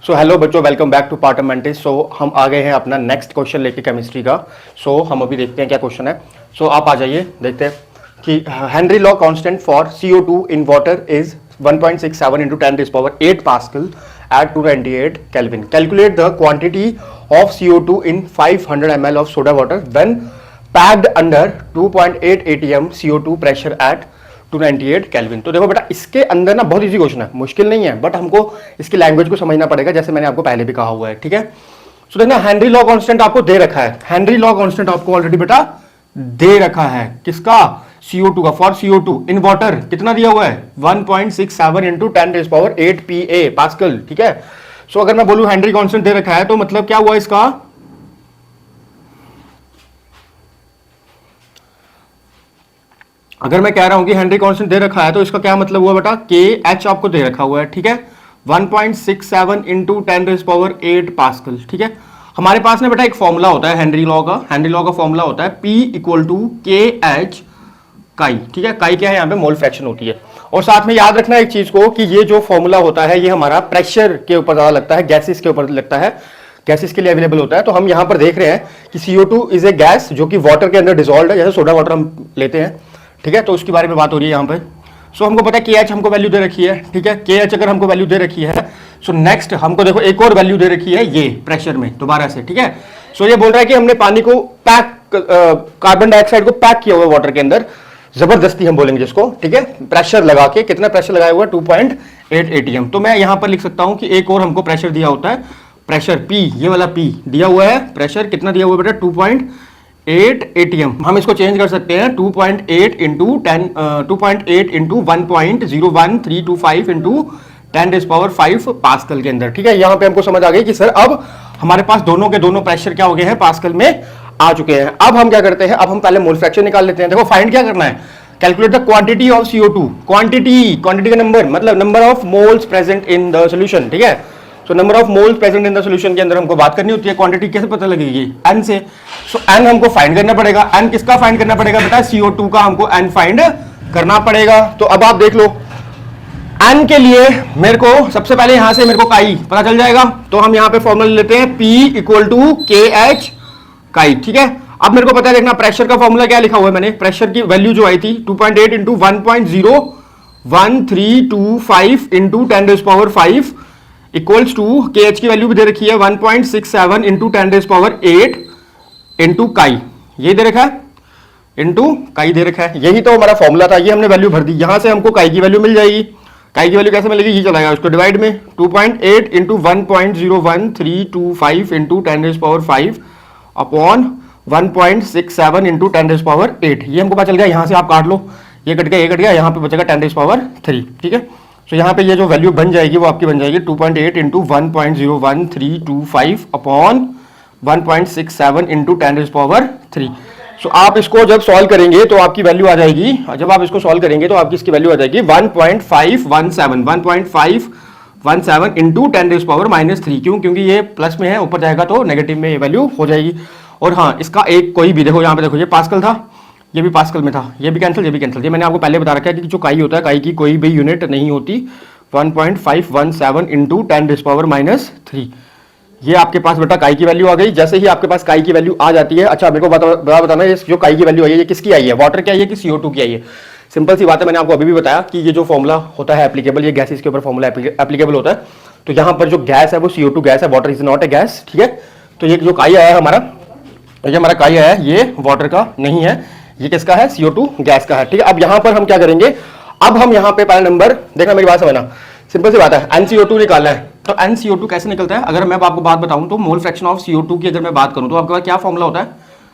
सो hello बच्चों, welcome back to part mentis. So हम आ गए हैं अपना नेक्स्ट क्वेश्चन लेके केमिस्ट्री का। सो हम अभी देखते हैं क्या क्वेश्चन है। सो आप आ जाइए, देखते हैं कि Henry law constant for CO2 in water is 1.67 into 10⁸ pascal at 298 Kelvin. Calculate the quantity of CO2 in 500 ml of soda water when packed under 2.8 atm CO2 pressure at 298 kelvin. तो देखो बेटा, इसके अंदर ना बहुत इजी क्वेश्चन है, मुश्किल नहीं है, बट हमको इसकी लैंग्वेज को समझना पड़ेगा, जैसे मैंने आपको पहले भी कहा हुआ है। ठीक है, सो देखना, हेनरी लॉ कांस्टेंट आपको दे रखा है। हेनरी लॉ कांस्टेंट आपको ऑलरेडी बेटा दे रखा है, किसका? CO2 का। फॉर CO2 इन वाटर कितना दिया हुआ है? 1.67 into 10⁸ PA पास्कल। ठीक है, सो अगर मैं बोलूं हेनरी कांस्टेंट दे रखा है तो मतलब क्या हुआ इसका? अगर मैं कह रहा हूं कि हेनरी कांस्टेंट दे रखा है तो इसका क्या मतलब हुआ बेटा? KH आपको दे रखा हुआ है। ठीक है, 1.67 into 10⁸ पास्कल। ठीक है, हमारे पास ना बेटा एक फॉर्मूला होता है हेनरी लॉ का। हेनरी लॉ का फॉर्मूला होता है P = KH काई। ठीक है, काई क्या है? यहाँ पे मोल फ्रैक्शन होती है। और साथ में याद रखना एक चीज को कि ये जो फॉर्मूला होता है ये हमारा प्रेशर के ऊपर ज्यादा लगता है, गैसेस के ऊपर लगता है, गैसेस के लिए अवेलेबल होता है। तो हम यहाँ पर देख रहे हैं कि CO2 इज ए गैस जो कि वाटर के अंदर डिसॉल्व है, जैसे सोडा वाटर हम लेते हैं। ठीक है, तो उसके बारे में बात हो रही है यहाँ पे। सो हमको पता है KH हमको वैल्यू दे रखी है। ठीक है, KH अगर हमको वैल्यू दे रखी है, सो नेक्स्ट हमको देखो एक और वैल्यू दे रखी है ये प्रेशर में दोबारा से। ठीक है, सो ये बोल रहा है कि हमने पानी को पैक, कार्बन डाइऑक्साइड को पैक किया हुआ वाटर के अंदर, जबरदस्ती हम बोलेंगे जिसको। ठीक है, प्रेशर लगा के, कितना प्रेशर लगाया हुआ? 2.8 atm। तो मैं यहां पर लिख सकता हूं कि एक और हमको प्रेशर दिया होता है, प्रेशर P, ये वाला P दिया हुआ है। प्रेशर कितना दिया हुआ है बेटा? 2.8 atm। हम इसको चेंज कर सकते हैं 2.8 into 1.01325 into 10⁵ पास्कल के अंदर। ठीक है, यहां पे हमको समझ आ गई कि सर अब हमारे पास दोनों के दोनों प्रेशर क्या हो गए हैं? पास्कल में आ चुके हैं। अब हम क्या करते हैं? अब हम पहले मोल फ्रैक्शन निकाल लेते हैं। देखो, फाइंड क्या करना है? Calculate the quantity of CO2। Quantity का नंबर मतलब number of moles present in the solution. ठीक है, so number of moles present in the solution के अंदर हमको बात करनी होती है। क्वांटिटी कैसे पता लगेगी? N से। सो N हमको फाइंड करना पड़ेगा। N किसका फाइंड करना पड़ेगा बेटा? CO2 का हमको N फाइंड करना पड़ेगा। तो अब आप देख लो, N के लिए मेरे को सबसे पहले यहां से मेरे को काई पता चल जाएगा। तो हम यहां पे फॉर्मूला लेते हैं P = KH काई। ठीक है, अब मेरे को पता है, देखना प्रेशर का फॉर्मूला क्या लिखा हुआ है मैंने। प्रेशर की वैल्यू जो आई थी 2.8 into 1.01325 into 10⁵ equals to KH की वैल्यू भी दे रखी है 1.67 into 10⁸ इंटू काई, ये दे रखा है, इंटू काई दे रखा है। यही तो हमारा फॉर्मूला था, ये हमने वैल्यू भर दी। यहां से हमको काई की वैल्यू मिल जाएगी। काई की वैल्यू कैसे मिलेगी? ये चलाएगा उसको डिवाइड में 2.8 into 1.01325 into 10⁵ अपॉन 1.67 into 10⁸। ये हमको पता चल गया। यहां से आप काट लो, ये कट गया, ये कट गया, यहां पे बचेगा 10⁻3। ठीक है, सो यहां पे ये जो वैल्यू बन जाएगी वो आपकी बन जाएगी 2.8 into 1.01325 अपॉन 1.67 into 10⁻3। सो आप इसको जब सॉल्व करेंगे तो आपकी वैल्यू आ जाएगी, जब आप इसको सॉल्व करेंगे तो आपकी इसकी वैल्यू आ जाएगी 1.517 इंटू 10⁻3। क्यों? क्योंकि ये प्लस में है, ऊपर जाएगा तो नेगेटिव में ये वैल्यू हो जाएगी। और हाँ, इसका एक कोई भी देखो, यहाँ पे देखो, ये पास्कल था, ये भी पास्कल में था, ये भी कैंसिल, ये भी कैंसिल। ये मैंने आपको पहले बता रखा है कि जो काई होता है, काई की कोई भी यूनिट नहीं होती। 1.517 इंटू 10⁻3। ये आपके पास बेटा काई की वैल्यू आ गई। जैसे ही आपके पास काई की वैल्यू आ जाती है, अच्छा मेरे को बताना है, जो काई की वैल्यू आई है ये किसकी आई है? वाटर की आई है कि CO2 की आई है? सिंपल सी बात है, मैंने आपको अभी भी बताया कि ये जो फॉर्मूला होता है एप्लीकेबल, ये गैसेस के ऊपर फॉर्मूला एप्लीकेबल होता है। तो यहाँ पर जो गैस है वो CO2 गैस है, water is not a gas. ठीक है, तो ये जो काई आया है हमारा, ये हमारा काई आया है, ये वाटर का नहीं है, ये किसका है? CO2 गैस का है। ठीक है, अब यहाँ पर हम क्या करेंगे? अब हम यहाँ पे पहला नंबर देखना, मेरी बात समझना, सिंपल सी बात है, NCO2 निकालना है। तो NCO2 कैसे निकलता है? अगर मैं आपको बात बताऊं तो मोल फ्रैक्शन ऑफ CO2 की अगर मैं बात करूं तो आपके पास क्या फॉर्मूला होता है?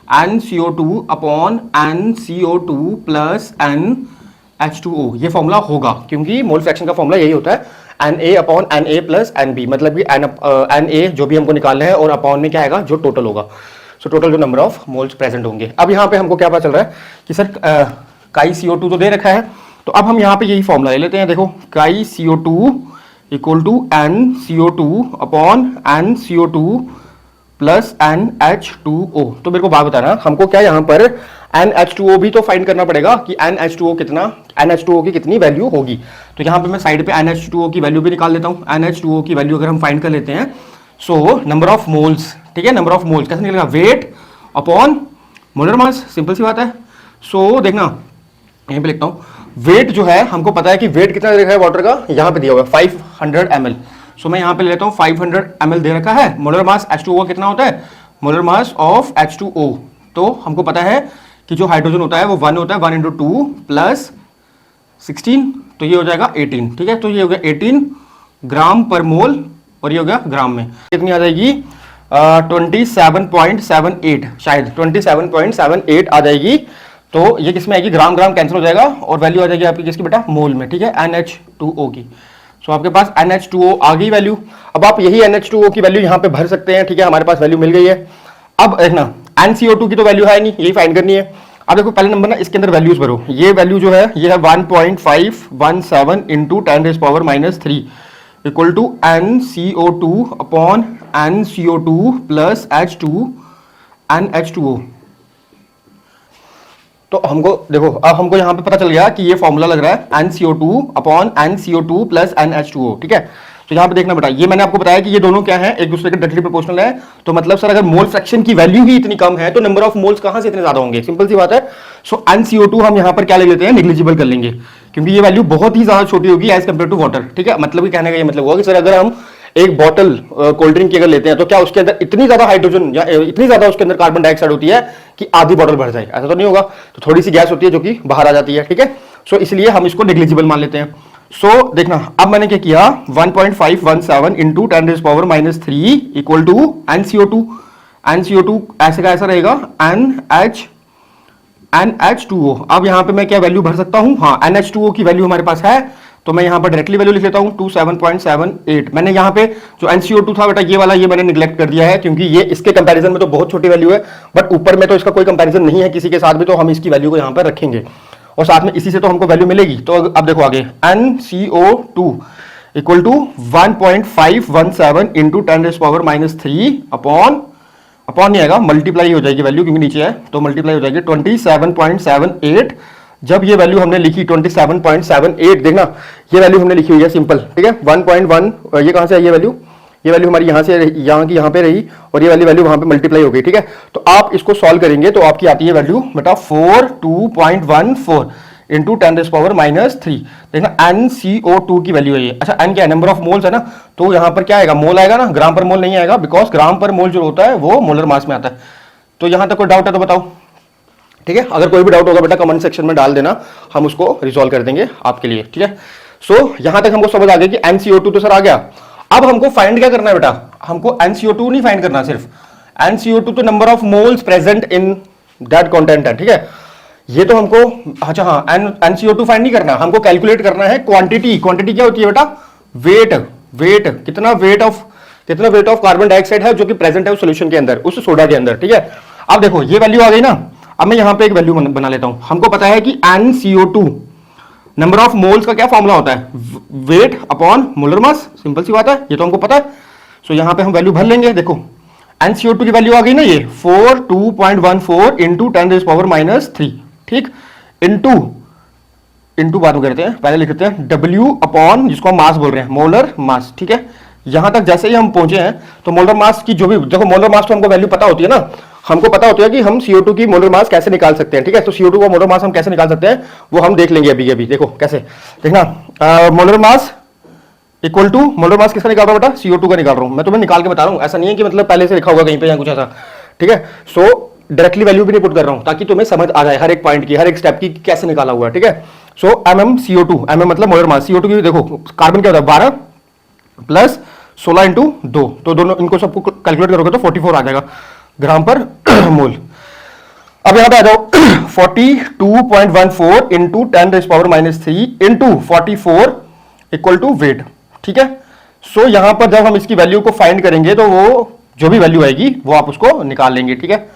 NCO2 upon NCO2 plus NH2O, ये फॉर्मूला होगा, क्योंकि मोल फ्रैक्शन का फॉर्मूला यही होता है Na upon Na plus NB, मतलब कि Na जो भी हमको निकालना है और अपॉन में क्या आएगा? जो टोटल होगा। सो टोटल जो नंबर ऑफ मोल्स प्रेजेंट होंगे। अब यहाँ पे हमको क्या पता चल रहा है कि सर काई CO2 तो दे रखा है, तो अब हम यहाँ पे यही फॉर्मूला ले लेते हैं। देखो, काई CO2 equal to NCO2 upon NCO2 plus NH2O। तो मेरे को बात बताना, हमको क्या यहाँ पर NH2O भी तो फाइंड करना पड़ेगा कि NH2O NH2O की कितनी वैल्यू होगी। तो यहाँ पे मैं साइड पे NH2O की वैल्यू भी निकाल लेता हूँ। NH2O की वैल्यू अगर हम फाइंड कर लेते हैं, सो नंबर ऑफ मोल्स, ठीक है, नंबर ऑफ मोल्स कैसे निकलेगा, weight upon molar mass, simple सी बात है। सो देखना यहीं पे लिखता हूँ, वेट जो है हमको पता है कि वेट कितना दे रखा है वाटर का, यहाँ पे दिया हुआ है 500 ml। सो मैं यहाँ पे ले लेता हूँ 500 ml दे रखा है। मोलर मास H2O कितना होता है, मोलर मास ऑफ H2O, तो हमको पता है कि जो हाइड्रोजन होता है वो 1 होता है, 1 × 2 + 16, तो ये हो जाएगा 18, ठीक है। तो ये हो गया 18 ग्राम पर मोल, और ये हो गया ग्राम में कितनी आ जाएगी, 27.78, शायद 27.78 आ जाएगी। तो ये किसमें आएगी, ग्राम ग्राम कैंसिल हो जाएगा और वैल्यू आ जाएगी आपकी किसकी बेटा, मोल में, ठीक है, NH2O की। सो आपके पास NH2O आ गई वैल्यू। अब आप यही NH2O की वैल्यू यहाँ पे भर सकते हैं, ठीक है, हमारे पास वैल्यू मिल गई है। अब देखना NCO2 की तो वैल्यू है नहीं, यही फाइंड करनी है। अब देखो पहले नंबर ना इसके अंदर वैल्यूज भरो, ये वैल्यू जो है ये है 1.517 × 10⁻³ equal to NCO2 upon NCO2 plus H2 NH2O। तो हमको देखो, अब हमको यहां पे पता चल गया कि ये फॉर्मूला लग रहा है NCO2 upon NCO2 plus NH2O, ठीक है। तो यहां पे देखना बेटा, ये मैंने आपको बताया कि ये दोनों क्या है, एक दूसरे के डायरेक्टली प्रोपोर्शनल है। तो मतलब सर अगर मोल फ्रैक्शन की वैल्यू ही इतनी कम है तो नंबर ऑफ मोल्स कहां से इतने ज्यादा होंगे, सिंपल सी बात है। सो NCO2 हम यहां पर क्या ले लेते हैं, निग्लिजिबल कर लेंगे, क्योंकि ये वैल्यू बहुत ही ज्यादा छोटी होगी एज कंपेयर टू वाटर, ठीक है। मतलब कहने का ये मतलब हुआ कि सर अगर हम एक बॉटल कोल्ड ड्रिंक की अगर लेते हैं तो क्या उसके अंदर इतनी ज्यादा हाइड्रोजन या इतनी ज्यादा उसके अंदर कार्बन डाइऑक्साइड होती है कि आधी बॉटल भर जाए, ऐसा तो नहीं होगा। तो थोड़ी सी गैस होती है जो कि बाहर आ जाती है, ठीक है। सो इसलिए हम इसको नेग्लिजिबल मान लेते हैं। सो देखना अब मैंने क्या किया, 1.517 × 10⁻³ इक्वल टू NCO2। NCO2 ऐसे का ऐसा रहेगा NH2O। अब यहां पे मैं क्या वैल्यू भर सकता हूं, हाँ NH2O की वैल्यू हमारे पास है, तो मैं यहां पर डायरेक्टली वैल्यू लिख लेता हूं 27.78। मैंने यहां पे जो NCO2 था बेटा ये वाला, ये मैंने निगलेक्ट कर दिया है क्योंकि ये इसके कंपैरिजन में तो बहुत छोटी वैल्यू है, बट ऊपर में तो इसका कोई कंपैरिजन नहीं है किसी के साथ भी, तो हम इसकी वैल्यू को यहां पर रखेंगे और साथ में इसी से तो हमको वैल्यू मिलेगी। तो अब देखो आगे, NCO2 इक्वल टू 1.517 × 10⁻³ अपॉन नहीं आएगा, मल्टीप्लाई हो जाएगी वैल्यू क्योंकि नीचे है, तो मल्टीप्लाई हो जाएगी 27.78। जब ये वैल्यू हमने लिखी 27.78, देखना ये वैल्यू हमने लिखी हुई है सिंपल, ठीक है। 1.1 ये कहां से आई, ये वैल्यू हमारी यहां से यहां की यहां पे रही और ये वाली वैल्यू वहां पे मल्टीप्लाई हो गई, ठीक है। तो आप इसको सॉल्व करेंगे तो आपकी आती है वैल्यू बेटा 42.14 × 10⁻³ देखना NCO2 की वैल्यू है ये। अच्छा N क्या है, नंबर ऑफ मोल्स है ना, तो यहां पर क्या आएगा, मोल आएगा ना, ग्राम पर मोल नहीं आएगा, बिकॉज ग्राम पर मोल जो होता है वो मोलर मास में आता है। तो यहां तक कोई डाउट है तो बताओ, ठीक है। अगर कोई भी डाउट होगा बेटा कमेंट सेक्शन में डाल देना, हम उसको रिजॉल्व कर देंगे आपके लिए, ठीक है। सो यहां तक हमको समझ आ गया कि NCO2 तो सर आ गया। अब हमको फाइंड क्या करना है बेटा, हमको NCO2 नहीं फाइंड करना, सिर्फ NCO2 तो number of moles present in that content है, ठीक है। ये तो हमको, अच्छा हाँ, NCO2 फाइंड नहीं करना, हमको कैलकुलेट करना है क्वांटिटी। क्वांटिटी क्या होती है बेटा, वेट कितना वेट ऑफ कार्बन डाइऑक्साइड है जो कि प्रेजेंट है उस सॉल्यूशन के अंदर, उस सोडा के अंदर, ठीक है। अब देखो ये वैल्यू आ गई ना, अब मैं यहां पे एक वैल्यू बना लेता हूं। हमको पता है कि NCO2 नंबर ऑफ मोल्स का क्या फॉर्मूला होता है, weight upon molar mass, simple सी बात है, ये तो हमको पता है। सो यहां पे हम वैल्यू भर लेंगे। देखो NCO2 की वैल्यू आ गई ना, ये 42.14 × 10⁻³, ठीक, इंटू बाद में करते हैं, पहले लिख देते हैं W अपॉन जिसको हम मास बोल रहे हैं, मोलर मास, ठीक है। यहां तक जैसे ही हम पहुंचे हैं तो मोलर मास की जो भी, देखो मोलर मास तो हमको वैल्यू पता होती है ना, हमको पता होता है कि हम CO2 की मोलर मास कैसे निकाल सकते हैं, ठीक है। तो CO2 का मोलर मास हम कैसे निकाल सकते हैं वो हम देख लेंगे अभी। देखो कैसे, देखना molar mass equal to, molar mass किसका निकाल रहा हूं बेटा, CO2 का निकाल रहा हूं, मैं तुम्हें निकाल के बता रहा हूं, ऐसा नहीं है कि मतलब पहले से लिखा होगा कहीं पे या कुछ ऐसा, ठीक है। सो डायरेक्टली वैल्यू भी नहीं पुट कर रहा हूं ताकि तुम्हें समझ आ जाए हर एक पॉइंट की, हर एक स्टेप की कैसे निकाला हुआ है, ठीक है। सो CO2 मतलब मोलर मास, CO2 की देखो कार्बन क्या होता है 12 प्लस 16 × 2, तो दोनों इनको सबको कैलकुलेट करोगे तो 44 आ जाएगा ग्राम पर मोल। अब यहां पे आ जाओ 42.14 × 10⁻³ × 44 इक्वल टू वेट, ठीक है। सो यहां पर जब हम इसकी वैल्यू को फाइंड करेंगे तो वो जो भी वैल्यू आएगी वो आप उसको निकाल लेंगे, ठीक है।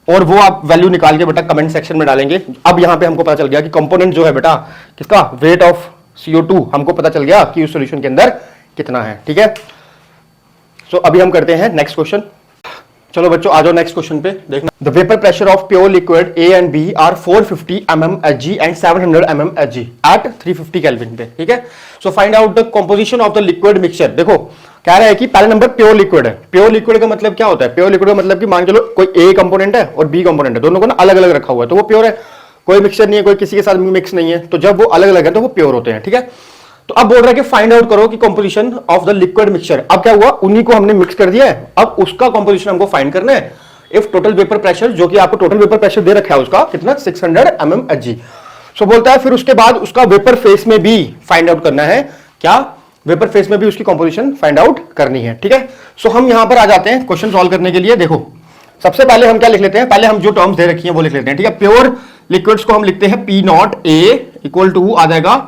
और वो आप वैल्यू निकाल के बेटा कमेंट सेक्शन में डालेंगे। अब यहां पे हमको पता चल गया कि कंपोनेंट जो है बेटा किसका, वेट ऑफ CO2, हमको पता चल गया कि उस सॉल्यूशन के अंदर कितना है, ठीक है। सो अभी हम करते हैं नेक्स्ट क्वेश्चन। चलो बच्चों आ जाओ नेक्स्ट क्वेश्चन पे देखना। The vapour pressure of pure liquid A and B are 450 mmHg and 700 mmHg at 350 kelvin पे, ठीक है। So find out the composition of the liquid mixture. देखो कह रहा है कि पहला नंबर प्योर लिक्विड है। प्योर लिक्विड का मतलब क्या होता है? प्योर लिक्विड का मतलब कि मान चलो कोई ए कंपोनेंट है और बी कंपोनेंट है, दोनों को ना अलग अलग रखा हुआ है तो वो प्योर है। कोई मिक्सचर नहीं है, कोई किसी के साथ मिक्स नहीं है, तो जब वो अलग अलग है तो वो प्योर होते हैं, ठीक है। तो अब बोल रहा है कि फाइंड आउट करो कि composition of the liquid mixture. अब क्या हुआ, उन्हीं को हमने मिक्स कर दिया है, अब उसका कंपोजिशन हमको फाइंड करना है। इफ टोटल वेपर प्रेशर, जो कि आपको टोटल वेपर प्रेशर दे रखा है उसका कितना 600 mmHg। सो बोलता है फिर उसके बाद उसका वेपर फेस में भी फाइंड आउट करना है। क्या? वेपर फेस में भी उसकी कंपोजिशन फाइंड आउट करनी है, ठीक है। सो हम यहां पर आ जाते हैं क्वेश्चन सॉल्व करने के लिए। देखो सबसे पहले हम क्या लिख लेते हैं, पहले हम जो टर्म्स दे रखी हैं वो लिख लेते हैं, ठीक है। प्योर लिक्विड्स को हम लिखते हैं P not A equal to आ जाएगा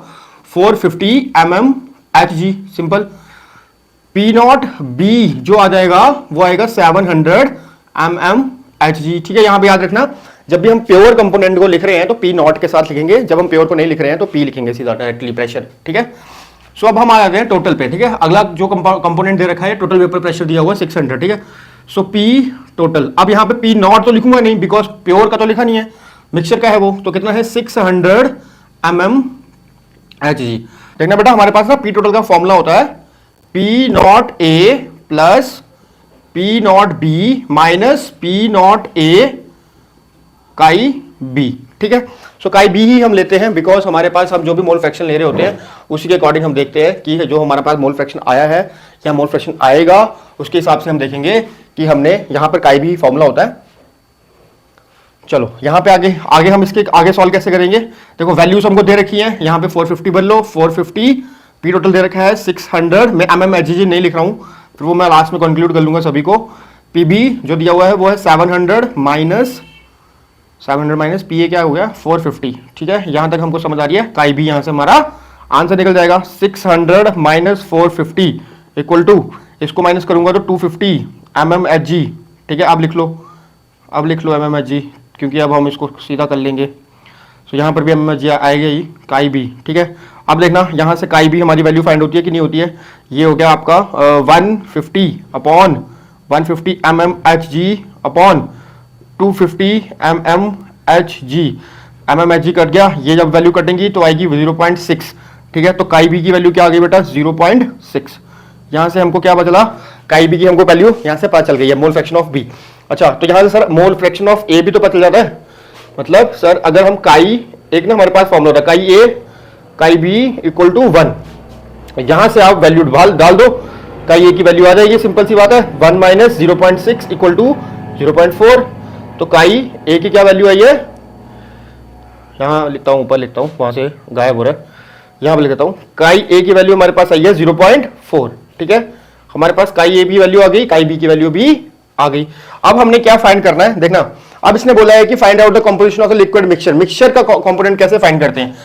450 mmHg, simple. P nought B जो आ जाएगा वो आएगा 700 mmHg, ठीक है। यहां पे याद रखना जब भी हम प्योर कंपोनेंट को लिख रहे हैं तो P नॉट के साथ लिखेंगे, जब हम प्योर को नहीं लिख रहे हैं तो P लिखेंगे सीधा डायरेक्टली प्रेशर, ठीक है। सो अब हम आ जाते हैं टोटल पे, ठीक है। अगला जो कंपोनेंट दे रखा है टोटल वेपर प्रेशर दिया हुआ 600, ठीक है। सो P टोटल, अब यहां पे P नॉट तो लिखूंगा नहीं बिकॉज प्योर का तो लिखा नहीं है, मिक्सचर का है वो, तो कितना है 600 mmHg। देखना बेटा हमारे पास ना P टोटल का फॉर्मूला होता है P not A plus P nought B minus P not A काई B, ठीक है। सो काई B ही हम लेते हैं बिकॉज हमारे पास हम जो भी मोल फ्रैक्शन ले रहे होते हैं उसी के अकॉर्डिंग हम देखते हैं कि जो हमारे पास मोल फ्रैक्शन आया है या मोल फ्रैक्शन आएगा उसके हिसाब से हम देखेंगे कि हमने यहां पर काई B फॉर्मूला होता है। चलो यहां पे आगे हम इसके आगे सॉल्व कैसे करेंगे। देखो वैल्यूज हमको दे रखी है, यहां पे 450 भर लो, 450 P टोटल दे रखा है 600, मैं mmHg नहीं लिख रहा हूं, फिर वो मैं लास्ट में कंक्लूड कर लूंगा सभी को। PB जो दिया हुआ है वो है 700 माइनस PA क्या हो गया 450, ठीक है। यहां तक हमको समझ आ रही है। काई B यहां से हमारा आंसर निकल जाएगा 600 माइनस 450 इक्वल टू, इसको माइनस करूंगा तो 250 mmHg, ठीक है। अब लिख लो mmHg, क्योंकि अब हम इसको सीधा कर लेंगे। सो यहाँ पर भी mmHg आएगा ही काई B, ठीक है। अब देखना यहाँ से काई B हमारी वैल्यू फाइंड होती है कि नहीं होती है। ये हो गया आपका 150 upon 150 mmHg upon 250 mmHg cut गया। ये जब वैल्यू कटेंगी तो आएगी 0.6, ठीक है। तो काई B की वैल्यू क्या आ गई बेटा 0.6। यहाँ से हमको क्या पता चला, काई B की हमको वैल्यू यहाँ से पता चल गई है, मोल फ्रैक्शन ऑफ B। अच्छा तो यहाँ से sir mole fraction of A भी तो पता चल जाता है। मतलब सर अगर हम काई, एक ना हमारे पास फॉर्मूला होता है काई A काई B इक्वल टू 1, यहां से आप वैल्यू डाल दो, काई A की वैल्यू आ जाएगी, सिंपल सी बात है। 1 माइनस 0.6 इक्वल टू 0.4। तो काई A की क्या वैल्यू आई है, यहां लिखता हूं, ऊपर लिखता हूं, वहां से गायब हो रहा है, यहां पर लिख देता हूं। काई A की वैल्यू हमारे पास आई है 0.4, ठीक है। हमारे पास काई A की वैल्यू आ गई, काई B की वैल्यू भी आ गई। अब हमने क्या फाइंड करना है देखना। अब इसने बोला है कि find out the composition of the liquid mixture. Mixture का कंपोनेंट कैसे फाइंड करते हैं,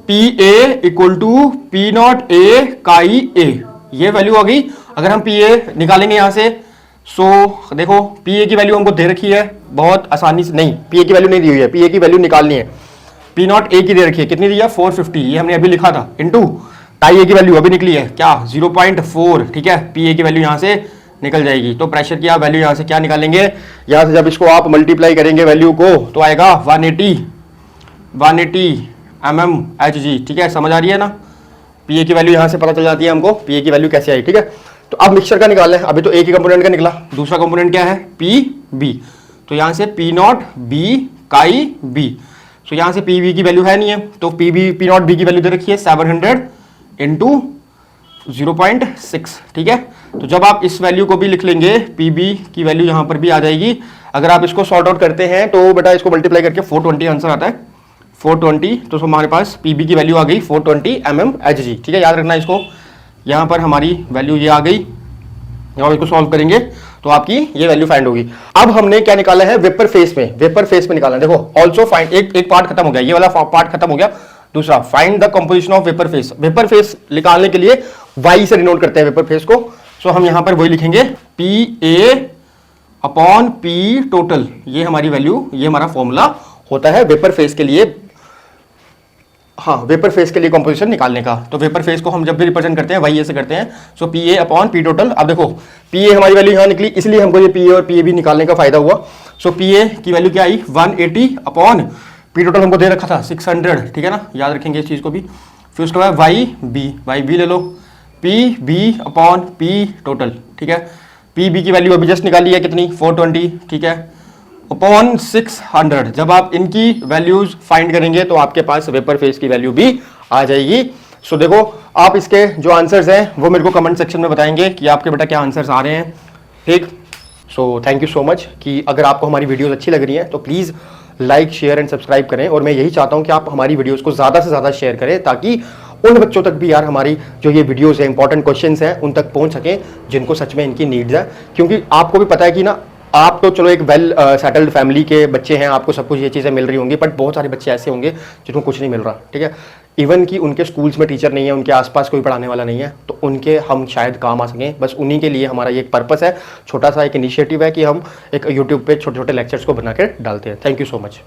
PA equal to P not A chi A, ये वैल्यू आ गई। अगर हम PA निकालेंगे यहां से, सो देखो PA की वैल्यू हमको दे रखी है बहुत आसानी से, नहीं PA की वैल्यू नहीं दी हुई है, PA की वैल्यू निकालनी है। P नॉट A की दे रखी है, कितनी दी है 450, ये हमने अभी लिखा था, इनटू काई A की वैल्यू अभी निकली है क्या 0.4, ठीक है। PA की वैल्यू यहां से निकल जाएगी। तो प्रेशर की आप वैल्यू यहां से क्या निकालेंगे, यहां से जब इसको आप मल्टीप्लाई करेंगे वैल्यू को तो आएगा 180 mmHg, ठीक है। समझ आ रही है ना। PA की वैल्यू यहां से पता चल जाती है हमको, PA की वैल्यू कैसे आई, ठीक है। तो अब मिक्सचर का निकाल लें, अभी तो एक ही कंपोनेंट का निकला, दूसरा कंपोनेंट क्या है PB। तो यहां से P नॉट B काई B, सो यहां से PB की वैल्यू है नहीं है, तो P नॉट B की वैल्यू दे रखी है 700 इंटू 0.6, ठीक है। तो जब आप इस वैल्यू को भी लिख लेंगे, PB की वैल्यू यहां पर भी आ जाएगी। अगर आप इसको सॉर्ट आउट करते हैं तो बेटा इसको मल्टीप्लाई करके 420 आंसर आता है, 420। तो हमारे पास PB की वैल्यू आ गई 420 mmHg, ठीक है। याद रखना इसको, यहां पर हमारी वैल्यू ये आ गई, और इसको सॉल्व करेंगे तो आपकी ये वैल्यू फाइंड होगी। अब हमने क्या निकाला है, वेपर फेस में, वेपर फेस में निकालना है। देखो ऑल्सो फाइंड, एक पार्ट खत्म हो गया, ये वाला पार्ट खत्म हो गया। दूसरा find the composition of vapour face. Vapour face निकालने के लिए Y से डिनोट करते हैं वेपर फेस को। सो हम यहां पर वही लिखेंगे PA अपॉन P टोटल, ये हमारी वैल्यू, ये हमारा फॉर्मूला होता है वेपर फेस के लिए। हाँ वेपर फेस के लिए कॉम्पोजिशन निकालने का। तो वेपर फेस को हम जब भी रिप्रेजेंट करते हैं वाई ए से करते हैं। So P A upon P total. अब देखो पी ए हमारी वैल्यू यहाँ निकली, इसलिए हमको ये पी ए और पी ए भी निकालने का फायदा हुआ। सो पी ए की वैल्यू क्या आई 180 अपॉन पी टोटल हमको दे रखा था 600, ठीक है ना, याद रखेंगे इस चीज को भी। फिर उसके बाद वाई बी ले लो, P B upon P total, ठीक है। पी बी की वैल्यू अभी जस्ट निकाली है कितनी 420, ठीक है, अपॉन 600। जब आप इनकी वैल्यूज फाइंड करेंगे तो आपके पास वेपर फेस की वैल्यू भी आ जाएगी। सो देखो आप इसके जो आंसर्स हैं वो मेरे को कमेंट सेक्शन में बताएंगे कि आपके बेटा क्या आंसर्स आ रहे हैं, ठीक। So thank you so much कि अगर आपको हमारी वीडियोस अच्छी लग रही हैं तो please like share and subscribe करें। और मैं यही चाहता हूं कि आप हमारी वीडियोस को ज़्यादा से ज़्यादा शेयर करें ताकि उन बच्चों तक भी यार हमारी जो ये वीडियोस है इंपॉर्टेंट क्वेश्चंस हैं उन तक पहुंच सकें जिनको सच में इनकी नीड्स है। क्योंकि आपको भी पता है कि ना आप तो चलो एक वेल सेटल्ड फैमिली के बच्चे हैं, आपको सब कुछ ये चीज़ें मिल रही होंगी, बट बहुत सारे बच्चे ऐसे होंगे जिनको कुछ नहीं मिल रहा, ठीक है। इवन कि उनके स्कूल्स में टीचर नहीं है, उनके आसपास कोई पढ़ाने वाला नहीं है, तो उनके हम शायद काम आ सकें। बस उन्हीं के लिए हमारा ये एक पर्पस है, छोटा सा एक इनिशिएटिव है कि हम एक यूट्यूब पे छोटे छोटे लेक्चर्स को बना कर डालते हैं। Thank you so much.